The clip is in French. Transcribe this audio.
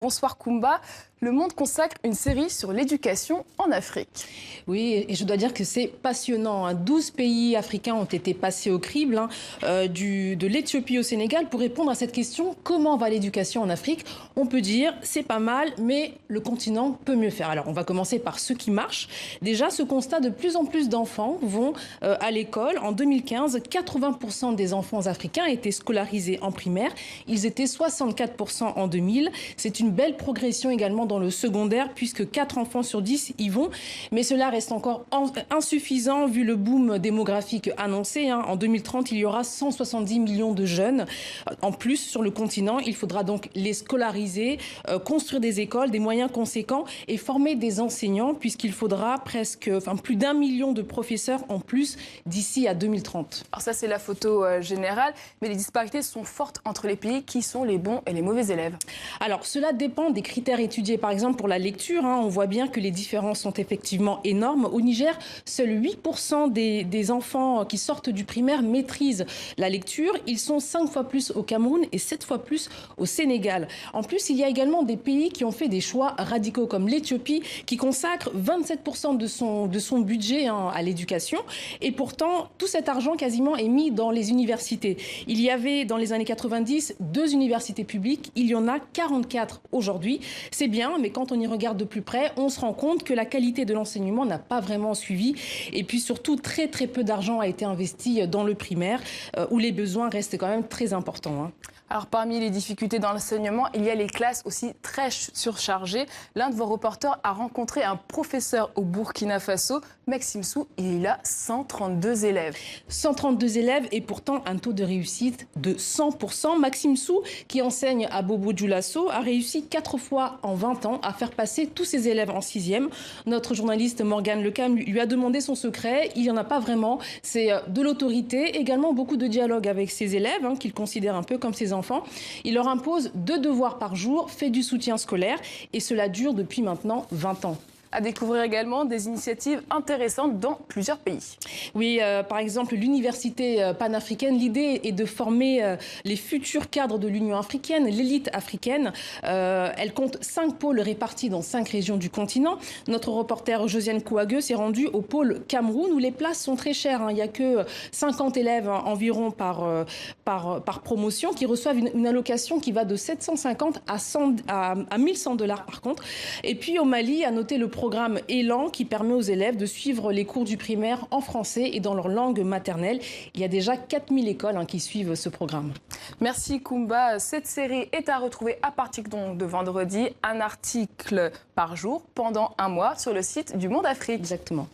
Bonsoir Koumba. Le Monde consacre une série sur l'éducation en Afrique. Oui, et je dois dire que c'est passionnant. 12 pays africains ont été passés au crible, de l'Éthiopie au Sénégal, pour répondre à cette question: comment va l'éducation en Afrique? On peut dire c'est pas mal, mais le continent peut mieux faire. Alors on va commencer par ce qui marche. Déjà, ce constat: de plus en plus d'enfants vont à l'école. En 2015, 80% des enfants africains étaient scolarisés en primaire. Ils étaient 64% en 2000. C'est une belle progression également dans le secondaire, puisque 4 enfants sur 10 y vont. Mais cela reste encore insuffisant vu le boom démographique annoncé. En 2030, il y aura 170 millions de jeunes en plus sur le continent. Il faudra donc les scolariser, construire des écoles, des moyens conséquents et former des enseignants, puisqu'il faudra plus d'1 million de professeurs en plus d'ici à 2030. Alors ça, c'est la photo générale, mais les disparités sont fortes entre les pays. Qui sont les bons et les mauvais élèves? Alors cela dépend des critères étudiés. Par exemple, pour la lecture, on voit bien que les différences sont effectivement énormes. Au Niger, seuls 8% des enfants qui sortent du primaire maîtrisent la lecture. Ils sont 5 fois plus au Cameroun et 7 fois plus au Sénégal. En plus, il y a également des pays qui ont fait des choix radicaux, comme l'Éthiopie, qui consacre 27% de son budget à l'éducation. Et pourtant, tout cet argent quasiment est mis dans les universités. Il y avait, dans les années 90, 2 universités publiques. Il y en a 44 aujourd'hui. C'est bien, mais quand on y regarde de plus près, on se rend compte que la qualité de l'enseignement n'a pas vraiment suivi. Et puis surtout, très peu d'argent a été investi dans le primaire, où les besoins restent quand même très importants. Alors parmi les difficultés dans l'enseignement, il y a les classes aussi très surchargées. L'un de vos reporters a rencontré un professeur au Burkina Faso, Maxime Sou. Il a 132 élèves. 132 élèves et pourtant un taux de réussite de 100%. Maxime Sou, qui enseigne à Bobo Dioulasso, a réussi 4 fois en 20 ans à faire passer tous ses élèves en 6e. Notre journaliste Morgane Lecam lui a demandé son secret. Il n'y en a pas vraiment. C'est de l'autorité, également beaucoup de dialogue avec ses élèves, qu'il considère un peu comme ses enfants. Il leur impose 2 devoirs par jour, fait du soutien scolaire, et cela dure depuis maintenant 20 ans. À découvrir également des initiatives intéressantes dans plusieurs pays. Oui, par exemple, l'université panafricaine. L'idée est de former les futurs cadres de l'Union africaine, l'élite africaine. Elle compte 5 pôles répartis dans 5 régions du continent. Notre reporter Josiane Kouague s'est rendue au pôle Cameroun, où les places sont très chères. Il n'y a que 50 élèves environ par promotion, qui reçoivent une allocation qui va de 750 à 1100 $ par contre. Et puis au Mali, à noter le programme Élan, qui permet aux élèves de suivre les cours du primaire en français et dans leur langue maternelle. Il y a déjà 4000 écoles qui suivent ce programme. Merci Koumba. Cette série est à retrouver à partir de vendredi, un article par jour pendant un mois sur le site du Monde Afrique. Exactement.